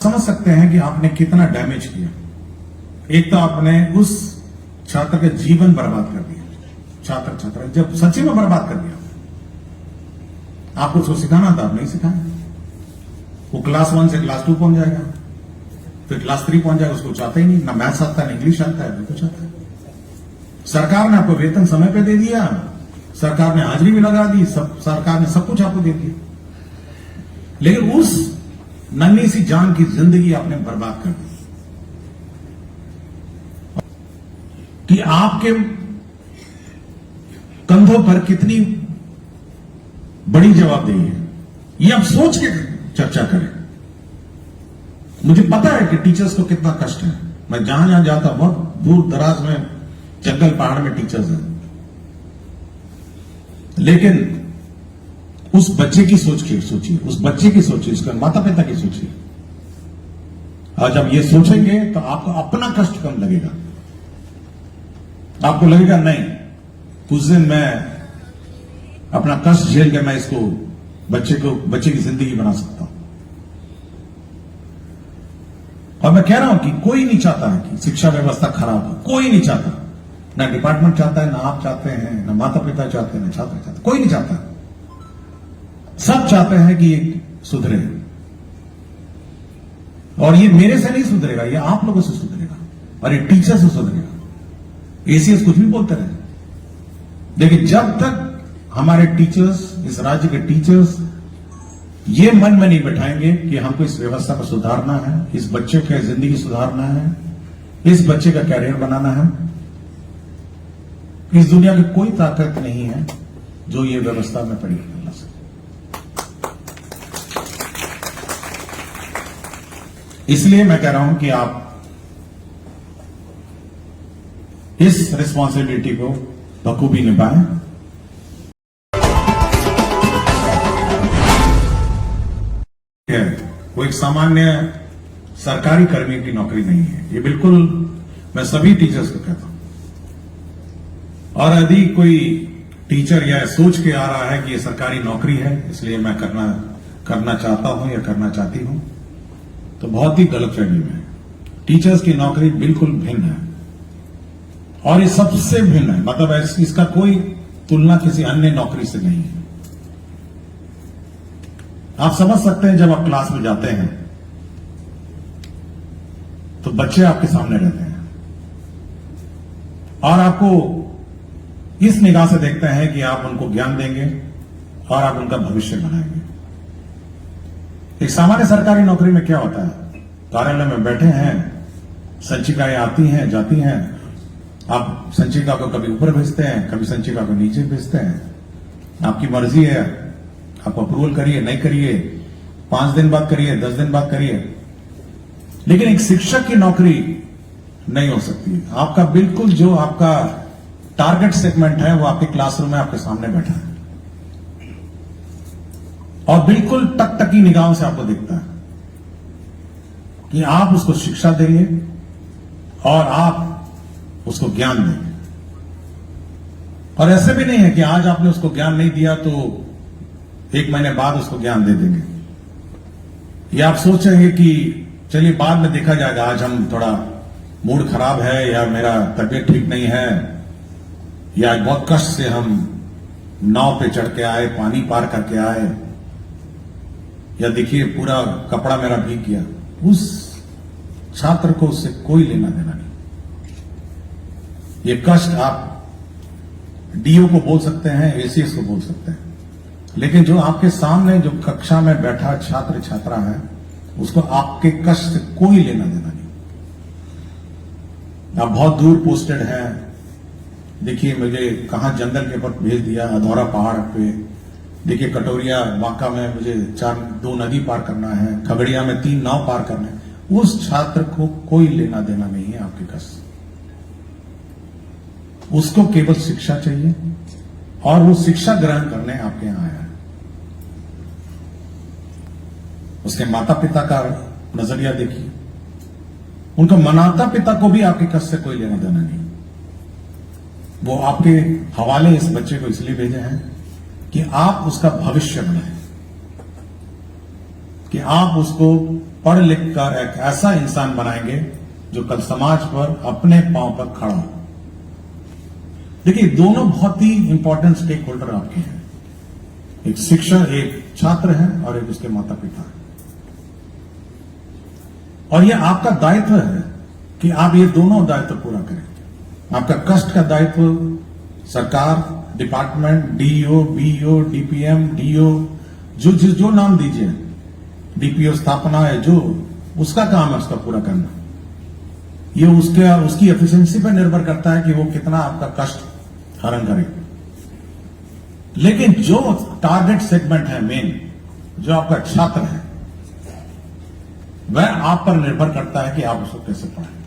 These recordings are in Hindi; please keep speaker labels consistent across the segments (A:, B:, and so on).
A: समझ सकते हैं कि आपने कितना डैमेज किया। एक तो आपने उस छात्र का जीवन बर्बाद कर दिया, छात्र जब सच्ची में बर्बाद कर दिया। आपको उसको सिखाना था, आप नहीं सिखाया। वो क्लास 1 से क्लास 2 पहुंच जाएगा, फिर क्लास 3 पहुंच जाएगा। उसको चाहता ही नहीं, ना मैथ्स आता है ना इंग्लिश आता है, बिल्कुल चाहता है। सरकार ने आपको वेतन समय पे दे दिया, सरकार ने हाजिरी भी लगा दी, सरकार ने सब कुछ आपको दे दिया, लेकिन उस नन्ही सी जान की जिंदगी आपने बर्बाद कर दी। कि आपके कंधों पर कितनी बड़ी जवाबदेही है, ये आप सोच के चर्चा करें। मुझे पता है कि टीचर्स को कितना कष्ट है। मैं जहां जहां जाता हूं, बहुत दूर दराज में, जंगल पहाड़ में टीचर्स हैं, लेकिन उस बच्चे की सोचिए, उस बच्चे की सोचिए, उसके माता पिता की सोचिए। आज जब ये सोचेंगे तो आपको अपना कष्ट कम लगेगा। आपको लगेगा नहीं, कुछ दिन मैं अपना कष्ट झेल के मैं इसको बच्चे की जिंदगी बना सकता हूं। और मैं कह रहा हूं कि कोई नहीं चाहता है कि शिक्षा व्यवस्था खराब हो, कोई नहीं चाहता। ना डिपार्टमेंट चाहता है, ना आप चाहते हैं, ना माता पिता चाहते हैं, ना छात्र चाहते, कोई नहीं चाहता। सब चाहते हैं कि ये सुधरे, और ये मेरे से नहीं सुधरेगा, ये आप लोगों से सुधरेगा, और ये टीचर से सुधरेगा। एसीएस कुछ भी बोलते रहे, लेकिन जब तक हमारे टीचर्स, इस राज्य के टीचर्स ये मन में नहीं बैठाएंगे कि हमको इस व्यवस्था को सुधारना है, इस बच्चे की जिंदगी सुधारना है, इस बच्चे का कैरियर बनाना है, इस दुनिया की कोई ताकत नहीं है जो ये व्यवस्था में परिवर्तन ला सके। इसलिए मैं कह रहा हूं कि आप इस रिस्पॉन्सिबिलिटी को बखूबी निभाएं। वो एक सामान्य सरकारी कर्मी की नौकरी नहीं है, ये बिल्कुल मैं सभी टीचर्स को कहता हूं। और यदि कोई टीचर यह सोच के आ रहा है कि ये सरकारी नौकरी है इसलिए मैं करना चाहता हूं या करना चाहती हूं, तो बहुत ही गलतफहमी में है। टीचर्स की नौकरी बिल्कुल भिन्न है, और ये सबसे भिन्न है। मतलब इसका कोई तुलना किसी अन्य नौकरी से नहीं है। आप समझ सकते हैं, जब आप क्लास में जाते हैं तो बच्चे आपके सामने रहते हैं, और आपको इस निगाह से देखते हैं कि आप उनको ज्ञान देंगे और आप उनका भविष्य बनाएंगे। एक सामान्य सरकारी नौकरी में क्या होता है, कार्यालय में बैठे हैं, संचिकाएं आती हैं जाती हैं, आप संचिका को कभी ऊपर भेजते हैं, कभी संचिका को नीचे भेजते हैं, आपकी मर्जी है, आप अप्रूवल करिए नहीं करिए, 5 दिन बाद करिए, 10 दिन बाद करिए। लेकिन एक शिक्षक की नौकरी नहीं हो सकती। आपका बिल्कुल जो आपका टारगेट सेगमेंट है वो आपके क्लासरूम में आपके सामने बैठा है, और बिल्कुल टकटकी निगाहों से आपको दिखता है कि आप उसको शिक्षा देंगे और आप उसको ज्ञान देंगे। और ऐसे भी नहीं है कि आज आपने उसको ज्ञान नहीं दिया तो 1 महीने बाद उसको ज्ञान दे देंगे, या आप सोचेंगे कि चलिए बाद में देखा जाएगा, आज हम थोड़ा मूड खराब है, या मेरा तबीयत ठीक नहीं है, या बहुत कष्ट से हम नाव पे चढ़ के आए, पानी पार करके आए, या देखिए पूरा कपड़ा मेरा भीग गया। उस छात्र को उससे कोई लेना देना नहीं। ये कष्ट आप डीओ को बोल सकते हैं, एसीएस को बोल सकते हैं, लेकिन जो आपके सामने जो कक्षा में बैठा छात्र छात्रा है, उसको आपके कष्ट से कोई लेना देना नहीं। आप बहुत दूर पोस्टेड हैं, देखिए मुझे कहां जंगल के ऊपर भेज दिया, अधौरा पहाड़ पे, देखिए कटोरिया बांका में मुझे 2 नदी पार करना है, खगड़िया में 3 नाव पार करना है। उस छात्र को कोई लेना देना नहीं है आपके कष्ट। उसको केवल शिक्षा चाहिए, और वो शिक्षा ग्रहण करने आपके यहां आया है। उसके माता पिता का नजरिया देखिए, उनका माता पिता को भी आपके कष्ट से कोई लेना देना नहीं। वो आपके हवाले इस बच्चे को इसलिए भेजे हैं कि आप उसका भविष्य बनाएं, कि आप उसको पढ़ लिख कर एक ऐसा इंसान बनाएंगे जो कल समाज पर अपने पांव पर खड़ा हो। देखिए, दोनों बहुत ही इंपॉर्टेंट स्टेक होल्डर आपके हैं। एक शिक्षक, एक छात्र है और एक उसके माता पिता है। और यह आपका दायित्व है कि आप ये दोनों दायित्व पूरा करें। आपका कष्ट का दायित्व सरकार, department, DEO, BEO, DPM, DO, जो नाम दीजिए, डीपीओ स्थापना है, जो उसका काम है उसका पूरा करना। ये उसकी एफिशिएंसी पर निर्भर करता है कि वो कितना आपका कष्ट हरण करे। लेकिन जो टारगेट सेगमेंट है मेन, जो आपका छात्र है, वह आप पर निर्भर करता है कि आप उसको कैसे पढ़ाएं।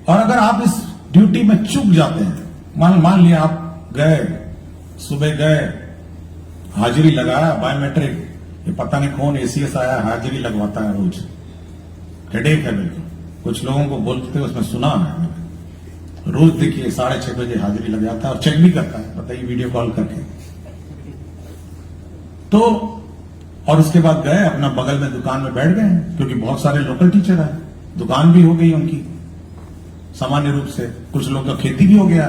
A: और अगर आप इस ड्यूटी में चूक जाते हैं, मान लिया आप गए, सुबह गए, हाजिरी लगाया, बायोमेट्रिक, ये पता नहीं कौन एसीएस आया, हाजिरी लगवाता है रोज, हेडेक है बिल्कुल। कुछ लोगों को बोलते उसमें सुना है मैंने, रोज देखिए 6:30 बजे हाजिरी लग जाता है और चेक भी करता है, बताइए, वीडियो कॉल करके। तो और उसके बाद गए अपना बगल में दुकान में बैठ गए, क्योंकि बहुत सारे लोकल टीचर हैं, दुकान भी हो गई उनकी सामान्य रूप से। कुछ लोग का खेती भी हो गया,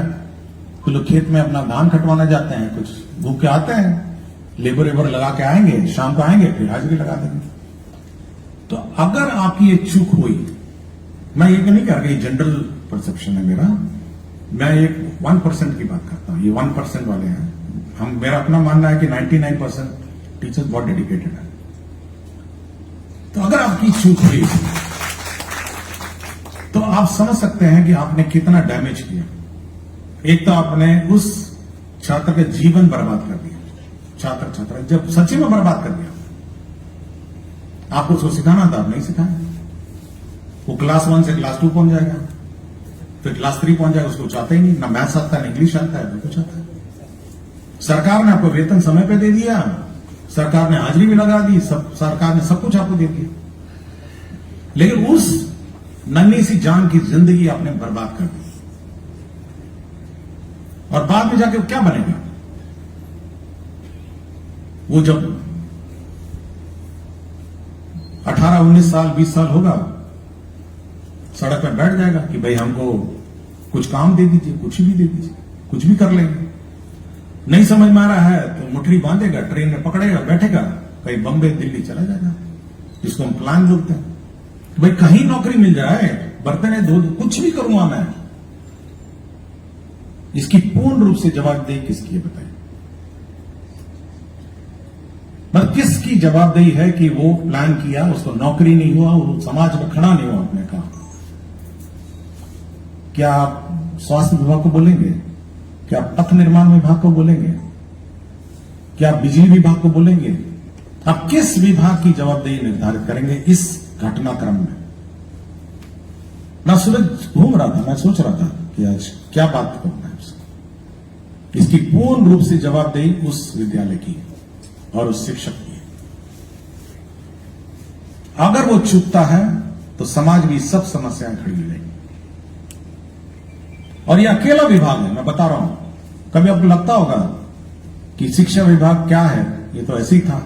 A: कुछ लोग खेत में अपना धान कटवाना जाते हैं, कुछ भूख के आते हैं, लेबर वेबर लगा के आएंगे, शाम को आएंगे, फिर हाजिरी लगा देंगे। तो अगर आपकी ये चूक हुई, मैं ये नहीं कह रहा कि जनरल परसेप्शन है मेरा, मैं एक 1% की बात करता हूं, ये 1% वाले हैं। मेरा अपना मानना है कि 99% टीचर्स बहुत डेडिकेटेड है। तो अगर आपकी चूक हुई तो आप समझ सकते हैं कि आपने कितना डैमेज किया। एक तो आपने उस छात्र का जीवन बर्बाद कर दिया, छात्र जब सच्ची में बर्बाद कर दिया। आपको उसको सिखाना था, आप नहीं सिखाया। वो क्लास 1 से क्लास 2 पहुंच जाएगा, फिर क्लास 3 पहुंच जाएगा, उसको चाहता ही नहीं, ना मैथ्स आता है, ना इंग्लिश आता है, कुछ आता है। सरकार ने आपको वेतन समय पे दे दिया, सरकार ने हाजिरी भी लगा दी, सरकार ने सब कुछ आपको दे दिया, लेकिन उस नन्ही सी जान की जिंदगी आपने बर्बाद कर दी। और बाद में जाके क्या बनेगा? वो जब 18, 19 साल, 20 साल होगा, सड़क पर बैठ जाएगा कि भाई हमको कुछ काम दे दीजिए, कुछ भी दे दीजिए, कुछ भी कर लेंगे। नहीं समझ में आ रहा है तो मुठ्ठी बांधेगा, ट्रेन में पकड़ेगा, बैठेगा, कहीं बम्बई, दिल्ली चला जाएगा, जिसको हम प्लान बोलते हैं। तो भाई कहीं नौकरी मिल जाए, बर्तन धो, कुछ भी करूंगा मैं। इसकी पूर्ण रूप से जवाबदेही किसकी है बताइए? मतलब किसकी जवाबदेही है कि वो प्लान किया, उसको नौकरी नहीं हुआ, वो समाज में खड़ा नहीं हुआ? आपने कहा, क्या आप स्वास्थ्य विभाग को बोलेंगे? क्या पथ निर्माण विभाग को बोलेंगे? क्या बिजली विभाग को बोलेंगे? आप किस विभाग की जवाबदेही निर्धारित करेंगे इस घटनाक्रम में? मैं सुबह घूम रहा था, मैं सोच रहा था कि आज क्या बात करना है। इसकी पूर्ण रूप से जवाबदेही उस विद्यालय की और उस शिक्षक की। अगर वो चूकता है तो समाज में सब समस्याएं खड़ी हो जाएंगी। और ये अकेला विभाग है, मैं बता रहा हूं। कभी आपको लगता होगा कि शिक्षा विभाग क्या है, ये तो ऐसे ही था।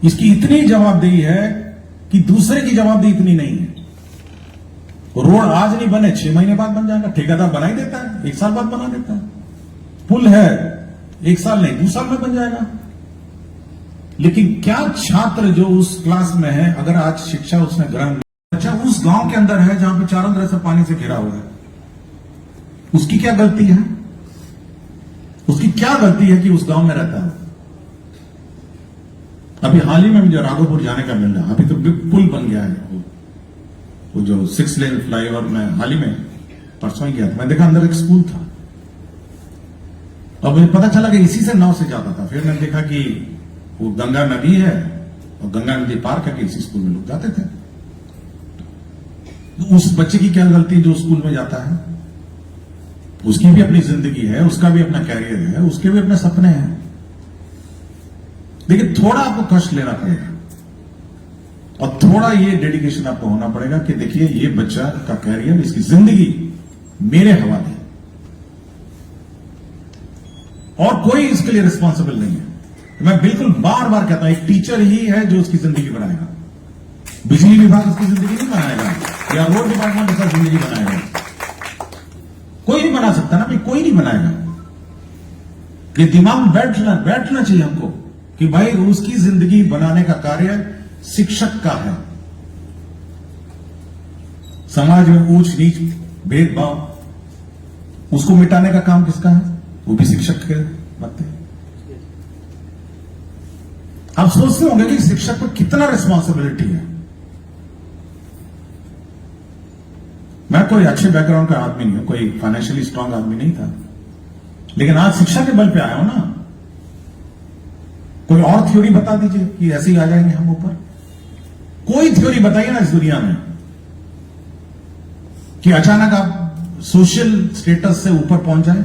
A: इसकी इतनी जवाबदेही है कि दूसरे की जवाबदेही इतनी नहीं है। रोड आज नहीं बने, 6 महीने बाद बन जाएगा, ठेकेदार बना ही देता है, 1 साल बाद बना देता है। पुल है, 1 साल नहीं 2 साल में बन जाएगा। लेकिन क्या छात्र जो उस क्लास में है, अगर आज शिक्षा उसने ग्रहण, अच्छा उस गांव के अंदर है जहां पे चारों तरफ से पानी से घिरा हुआ है, उसकी क्या गलती है? उसकी क्या गलती है कि उस गांव में रहता है? अभी हाल ही में मुझे राघोपुर जाने का मिल रहा, अभी तो पुल बन गया है, वो जो 6 लेन फ्लाईओवर में हाल ही में परसों ही गया था, मैं देखा अंदर एक स्कूल था। अब मुझे पता चला कि इसी से नाव से जाता था। फिर मैंने देखा कि वो गंगा नदी है और गंगा नदी पार करके इसी स्कूल में लोग जाते थे। तो उस बच्चे की क्या गलती जो स्कूल में जाता है? उसकी भी अपनी जिंदगी है, उसका भी अपना कैरियर है, उसके भी अपने सपने हैं। लेकिन थोड़ा आपको कष्ट लेना पड़ेगा और थोड़ा ये डेडिकेशन आपको होना पड़ेगा कि देखिए ये बच्चा का कैरियर, इसकी जिंदगी मेरे हवाले और कोई इसके लिए रिस्पॉन्सिबल नहीं है। मैं बिल्कुल बार बार कहता हूं, एक टीचर ही है जो उसकी जिंदगी बनाएगा। बिजली विभाग उसकी जिंदगी नहीं बनाएगा, या रोड डिपार्टमेंट उसका जिंदगी बनाएगा। कोई नहीं बना सकता ना भाई, कोई नहीं बनाएगा। ये दिमाग में बैठना चाहिए हमको कि भाई उसकी जिंदगी बनाने का कार्य शिक्षक का है। समाज में ऊंच नीच भेदभाव उसको मिटाने का काम किसका है? वो भी शिक्षक के बनते हैं। आप सोचते होंगे कि शिक्षक पर कितना रिस्पॉन्सिबिलिटी है। मैं कोई अच्छे बैकग्राउंड का आदमी नहीं हूं, कोई फाइनेंशियली स्ट्रांग आदमी नहीं था, लेकिन आज शिक्षा के बल पे आया हूं ना। कोई और थ्योरी बता दीजिए कि ऐसे ही आ जाएंगे हम ऊपर। कोई थ्योरी बताइए ना इस दुनिया में कि अचानक आप सोशल स्टेटस से ऊपर पहुंच जाए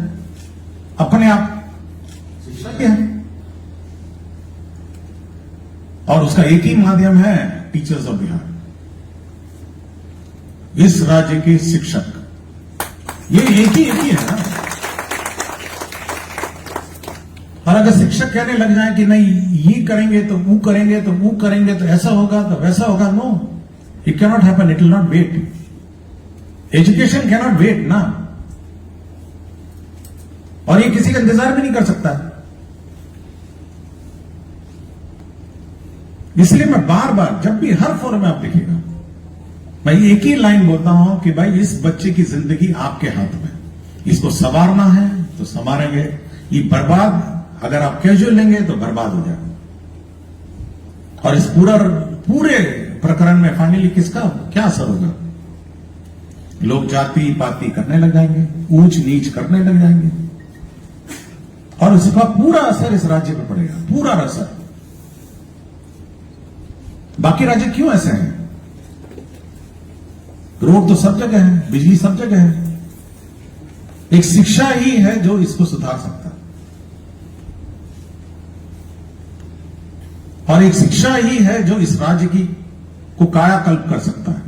A: अपने आप। शिक्षा क्या है? और उसका एक ही माध्यम है टीचर्स ऑफ बिहार, इस राज्य के शिक्षक। ये एक ही है ना। और अगर शिक्षक कहने लग जाए कि नहीं ये करेंगे तो वो करेंगे तो वो करेंगे तो ऐसा होगा तो वैसा होगा, no, it can not happen, it will not wait. Education can not wait ना, और ये किसी का इंतजार भी नहीं कर सकता। इसलिए मैं बार बार जब भी हर फोरम में आप देखिएगा, मैं एक ही लाइन बोलता हूं कि भाई इस बच्चे की जिंदगी आपके हाथ में, इसको संवारना है तो संवारेंगे। ये बर्बाद अगर आप कैजुअल लेंगे तो बर्बाद हो जाएगा। और इस पूरे प्रकरण में फाइनली किसका क्या असर होगा? लोग जाति पाति करने लग जाएंगे, ऊंच नीच करने लग जाएंगे, और इसका पूरा असर इस राज्य पर पड़ेगा, पूरा असर। बाकी राज्य क्यों ऐसे हैं? रोड तो सब जगह है, बिजली सब जगह है। एक शिक्षा ही है जो इसको सुधार सकता है, और एक शिक्षा ही है जो इस राज्य की को कायाकल्प कर सकता है।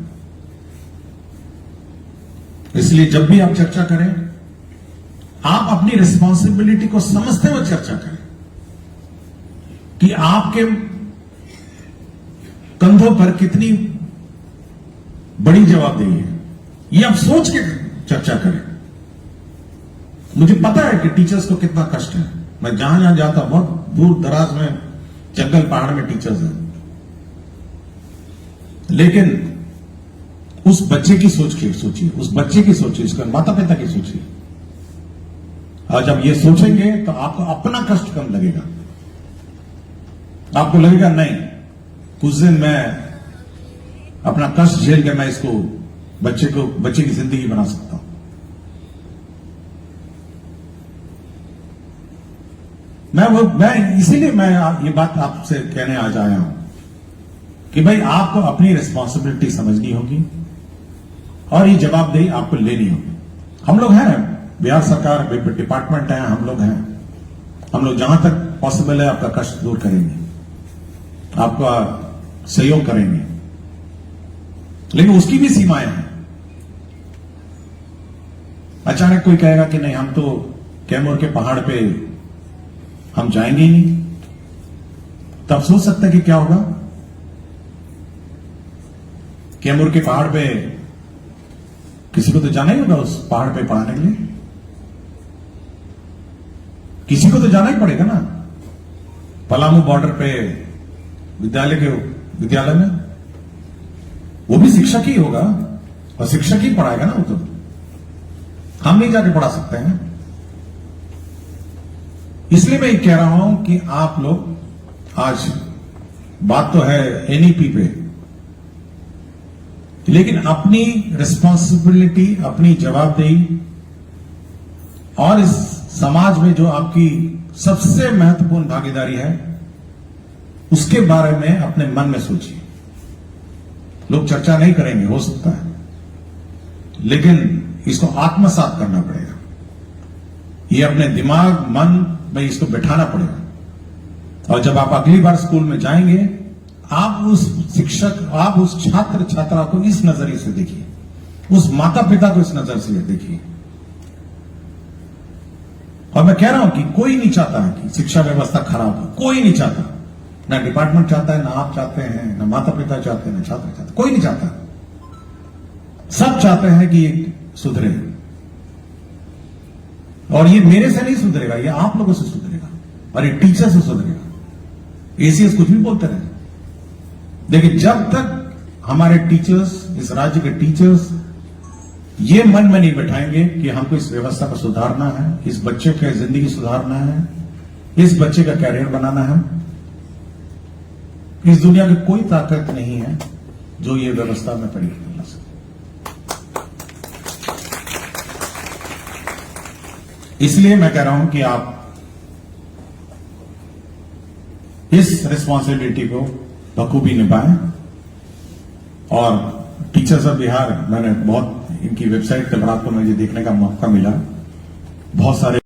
A: इसलिए जब भी आप चर्चा करें, आप अपनी रिस्पॉन्सिबिलिटी को समझते हुए चर्चा करें कि आपके कंधों पर कितनी बड़ी जवाबदेही है। ये आप सोच के चर्चा करें। मुझे पता है कि टीचर्स को कितना कष्ट है। मैं जहां जाता हूं, बहुत दूर दराज में जंगल पहाड़ में टीचर्स हैं, लेकिन उस बच्चे की सोचिए, उस बच्चे की सोचिए, उसके माता पिता की सोचिए। और जब ये सोचेंगे तो आपको अपना कष्ट कम लगेगा। आपको लगेगा नहीं, कुछ दिन मैं अपना कष्ट झेल के मैं इसको बच्चे की जिंदगी बना सकता हूं। इसीलिए मैं ये बात आपसे कहने आज आया हूं कि भाई आपको अपनी रिस्पॉन्सिबिलिटी समझनी होगी और ये जवाबदेही आपको लेनी होगी। हम लोग हैं, बिहार सरकार डिपार्टमेंट है, हम लोग हैं। हम लोग जहां तक पॉसिबल है आपका कष्ट दूर करेंगे, आपका सहयोग करेंगे, लेकिन उसकी भी सीमाएं हैं। अचानक कोई कहेगा कि नहीं, हम तो कैमूर के पहाड़ पे हम जाएंगे ही नहीं, तब सोच सकते हैं कि क्या होगा। कैमूर के पहाड़ पे किसी को तो जाना ही होगा, उस पहाड़ पे पढ़ाने के लिए किसी को तो जाना ही पड़ेगा ना। पलामू बॉर्डर पे विद्यालय में वो भी शिक्षक ही होगा, और शिक्षक ही पढ़ाएगा ना। वो तो हम नहीं जाके पढ़ा सकते हैं। इसलिए मैं ये कह रहा हूं कि आप लोग, आज बात तो है एनईपी पे, लेकिन अपनी रिस्पॉन्सिबिलिटी, अपनी जवाबदेही और इस समाज में जो आपकी सबसे महत्वपूर्ण भागीदारी है, उसके बारे में अपने मन में सोचिए। लोग चर्चा नहीं करेंगे, हो सकता है, लेकिन इसको आत्मसात करना पड़ेगा। ये अपने दिमाग मन में इसको बैठाना पड़ेगा। और जब आप अगली बार स्कूल में जाएंगे, आप उस शिक्षक, आप उस छात्र छात्रा को इस नजरिए से देखिए, उस माता पिता को इस नजर से देखिए, और मैं कह रहा हूं कि कोई नहीं चाहता है कि शिक्षा व्यवस्था खराब हो, कोई नहीं चाहता। ना डिपार्टमेंट चाहता है, ना आप चाहते हैं, ना माता पिता चाहते हैं, ना छात्र चाहते, कोई नहीं चाहता। सब चाहते हैं कि ये सुधरे, और ये मेरे से नहीं सुधरेगा, ये आप लोगों से सुधरेगा, और ये टीचर से सुधरेगा। एसीएस कुछ भी बोलते रहे, लेकिन जब तक हमारे टीचर्स, इस राज्य के टीचर्स ये मन में नहीं बैठाएंगे कि हमको इस व्यवस्था को सुधारना है, इस बच्चे की जिंदगी सुधारना है, इस बच्चे का कैरियर बनाना है, इस दुनिया की कोई ताकत नहीं है जो ये व्यवस्था में परिवर्तन ला सके। इसलिए मैं कह रहा हूं कि आप इस रिस्पॉन्सिबिलिटी को बखूबी निभाएं। और टीचर्स ऑफ बिहार, मैंने बहुत इनकी वेबसाइट पर रात को मुझे देखने का मौका मिला, बहुत सारे